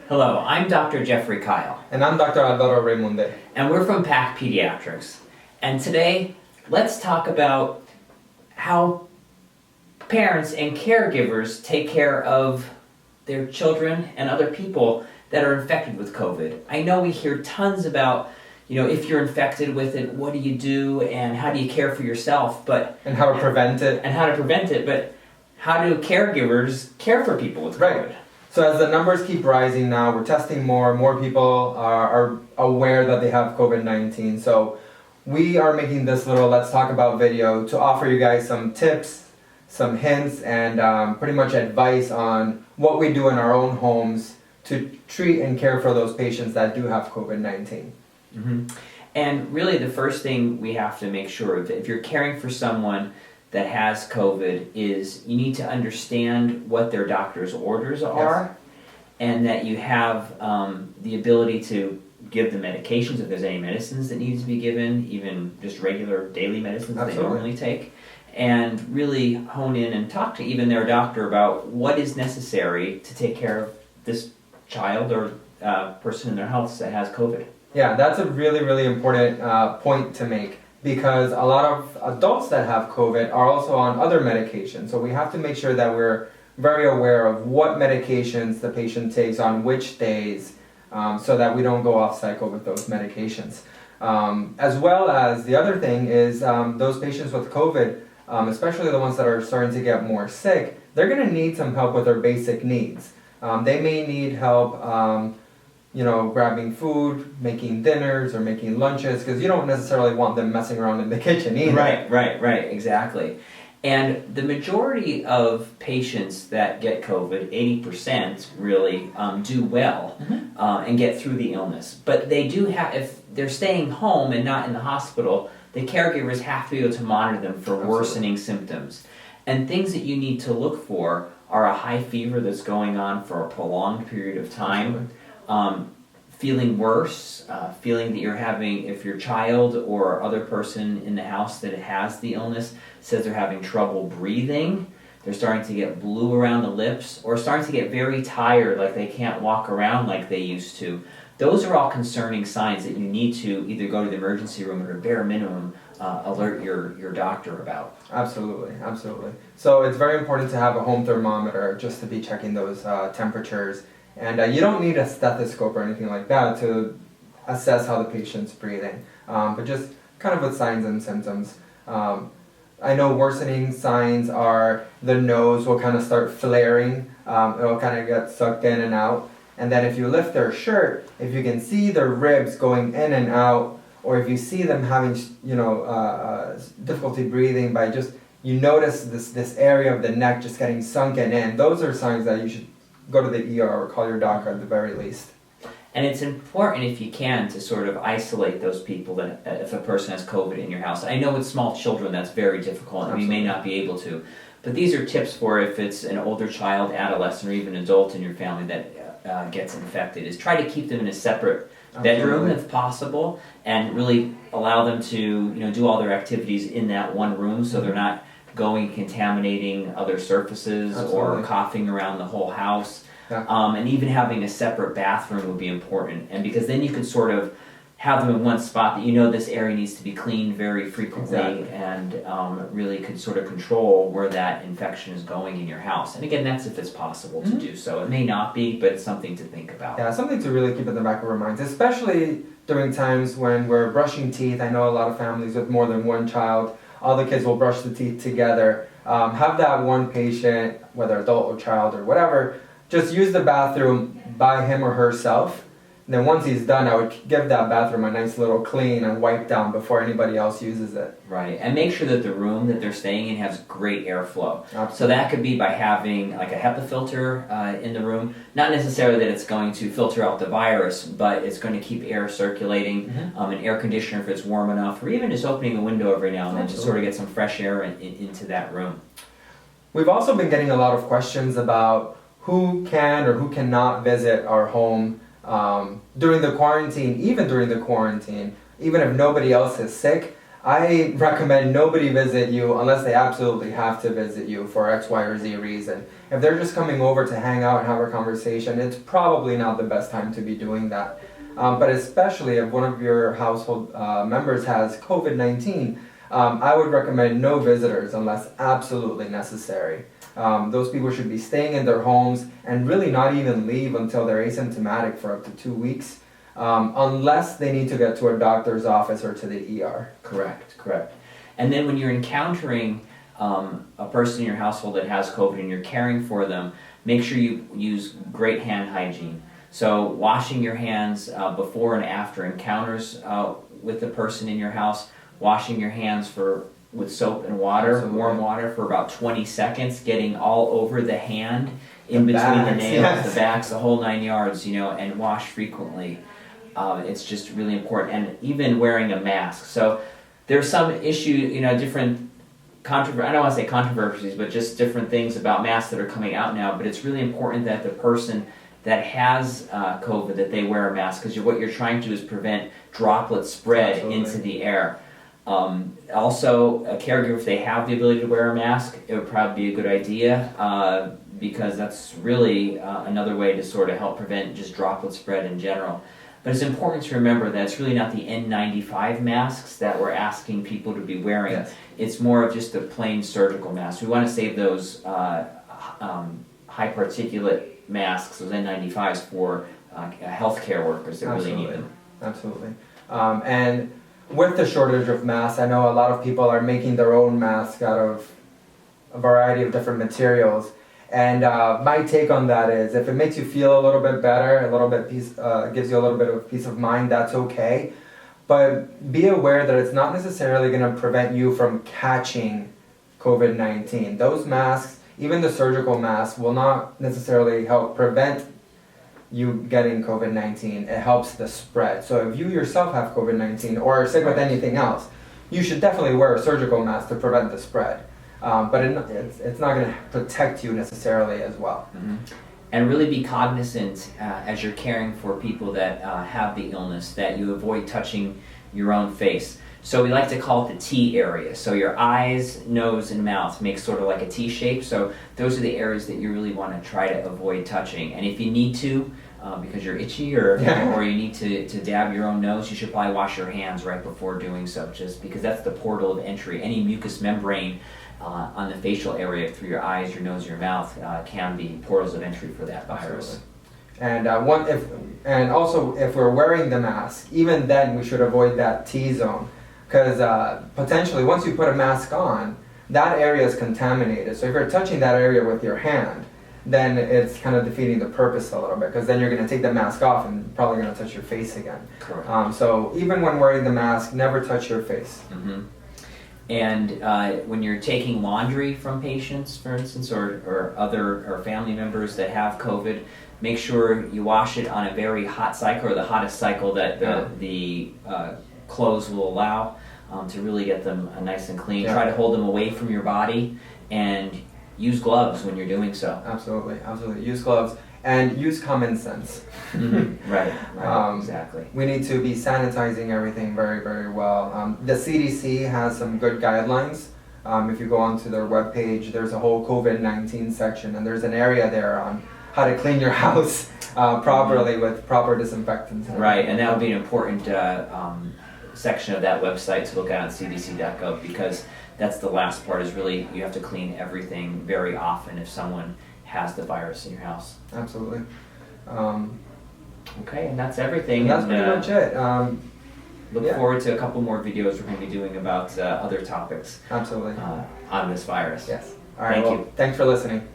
Hello, I'm Dr. Jeffrey Kile. And I'm Dr. Alvaro Reymunde. And we're from PAK Pediatrics. And today, let's talk about how parents and caregivers take care of their children and other people that are infected with COVID. I know we hear tons about, if you're infected with it, what do you do and how do you care for yourself, and how to prevent it. But how do caregivers care for people with COVID? Right. So as the numbers keep rising now, we're testing more people are aware that they have COVID-19. So we are making this little Let's Talk About video to offer you guys some tips, some hints, and pretty much advice on what we do in our own homes to treat and care for those patients that do have COVID-19. Mm-hmm. And really the first thing we have to make sure of, if you're caring for someone that has COVID, is you need to understand what their doctor's orders are, and that you have the ability to give the medications if there's any medicines that need to be given, even just regular daily medicines that they normally take, and really hone in and talk to even their doctor about what is necessary to take care of this child or person in their house that has COVID. Yeah, that's a really, really important point to make, because a lot of adults that have COVID are also on other medications. So we have to make sure that we're very aware of what medications the patient takes on which days, so that we don't go off cycle with those medications. As well as the other thing is those patients with COVID, especially the ones that are starting to get more sick, they're going to need some help with their basic needs. They may need help grabbing food, making dinners, or making lunches, because you don't necessarily want them messing around in the kitchen either. Right, exactly. And the majority of patients that get COVID, 80% really do well and get through the illness. But they do have, if they're staying home and not in the hospital, the caregivers have to be able to monitor them for worsening symptoms. And things that you need to look for are a high fever that's going on for a prolonged period of time. Feeling worse, feeling that you're having, if your child or other person in the house that has the illness says they're having trouble breathing, they're starting to get blue around the lips, or starting to get very tired, like they can't walk around like they used to. Those are all concerning signs that you need to either go to the emergency room or, at bare minimum, alert your doctor about. Absolutely. So it's very important to have a home thermometer just to be checking those temperatures. And you don't need a stethoscope or anything like that to assess how the patient's breathing, but just kind of with signs and symptoms. I know worsening signs are the nose will kind of start flaring, it will kind of get sucked in and out. And then if you lift their shirt, if you can see their ribs going in and out, or if you see them having difficulty breathing by just, you notice this area of the neck just getting sunken in, those are signs that you should go to the ER or call your doctor at the very least. And it's important, if you can, to sort of isolate those people that if a person has COVID in your house. I know with small children that's very difficult, and you may not be able to. But these are tips for if it's an older child, adolescent, or even adult in your family that gets infected, is try to keep them in a separate bedroom if possible, and really allow them to do all their activities in that one room, so they're not going contaminating other surfaces or coughing around the whole house. And even having a separate bathroom would be important, and because then you can sort of have them in one spot that this area needs to be cleaned very frequently, and really could sort of control where that infection is going in your house. And again, that's if it's possible to do so. It may not be, but it's something to think about. Yeah, something to really keep in the back of our minds, especially during times when we're brushing teeth. I know a lot of families with more than one child, all the kids will brush the teeth together. Have that one patient, whether adult or child or whatever, just use the bathroom by him or herself. And then once he's done, I would give that bathroom a nice little clean and wipe down before anybody else uses it. Right, and make sure that the room that they're staying in has great airflow. Absolutely. So that could be by having like a HEPA filter in the room. Not necessarily that it's going to filter out the virus, but it's going to keep air circulating, an air conditioner if it's warm enough, or even just opening a window every now and then to sort of get some fresh air into that room. We've also been getting a lot of questions about who can or who cannot visit our home during the quarantine, even if nobody else is sick. I recommend nobody visit you unless they absolutely have to visit you for X, Y, or Z reason. If they're just coming over to hang out and have a conversation, it's probably not the best time to be doing that. But especially if one of your household members has COVID-19, I would recommend no visitors unless absolutely necessary. Those people should be staying in their homes and really not even leave until they're asymptomatic for up to 2 weeks, unless they need to get to a doctor's office or to the ER. Correct. And then when you're encountering a person in your household that has COVID and you're caring for them, make sure you use great hand hygiene. So washing your hands before and after encounters with the person in your house, washing your hands with soap and water, Absolutely. warm water for about 20 seconds, getting all over the hand, in between the nails, yes. the backs, the whole 9 yards, and wash frequently. It's just really important, and even wearing a mask. So there's some issue, different I don't want to say controversies, but just different things about masks that are coming out now. But it's really important that the person that has COVID, that they wear a mask, because what you're trying to do is prevent droplet spread Absolutely. into the air. Also, a caregiver, if they have the ability to wear a mask, it would probably be a good idea, because that's really another way to sort of help prevent just droplet spread in general. But it's important to remember that it's really not the N95 masks that we're asking people to be wearing. Yes. It's more of just a plain surgical mask. We want to save those high particulate masks, those N95s, for healthcare workers that really need them. Absolutely. And with the shortage of masks, I know a lot of people are making their own masks out of a variety of different materials. And my take on that is, if it makes you feel a little bit better, gives you a little bit of peace of mind, that's okay. But be aware that it's not necessarily going to prevent you from catching COVID-19. Those masks, even the surgical masks, will not necessarily help prevent you getting COVID-19. It helps the spread. So if you yourself have COVID-19 or are sick with anything else, you should definitely wear a surgical mask to prevent the spread. But it's not going to protect you necessarily as well. Mm-hmm. And really be cognizant as you're caring for people that have the illness, that you avoid touching your own face. So we like to call it the T area. So your eyes, nose, and mouth make sort of like a T shape. So those are the areas that you really want to try to avoid touching. And if you need to, because you're itchy or you need to dab your own nose, you should probably wash your hands right before doing so, just because that's the portal of entry. Any mucous membrane on the facial area through your eyes, your nose, your mouth can be portals of entry for that virus. Absolutely. And also if we're wearing the mask, even then we should avoid that T zone, because potentially once you put a mask on, that area is contaminated. So if you're touching that area with your hand, then it's kind of defeating the purpose a little bit, because then you're going to take the mask off and probably going to touch your face again. Correct. So even when wearing the mask, never touch your face. Mm-hmm. And when you're taking laundry from patients, for instance, or family members that have COVID, make sure you wash it on a very hot cycle, or the hottest cycle that the clothes will allow, to really get them nice and clean. Try to hold them away from your body, and use gloves when you're doing so. Absolutely. Use gloves and use common sense. Mm-hmm. Right, exactly. We need to be sanitizing everything very, very well. The CDC has some good guidelines. If you go onto their webpage, there's a whole COVID-19 section, and there's an area there on how to clean your house properly with proper disinfectants. Right, and that would be an important section of that website to look at on cdc.gov, because that's the last part, is really you have to clean everything very often if someone has the virus in your house. Absolutely. Okay, and that's everything. And that's pretty much it. Look forward to a couple more videos we're going to be doing about other topics. Absolutely. On this virus. Yes. All right. Thanks for listening.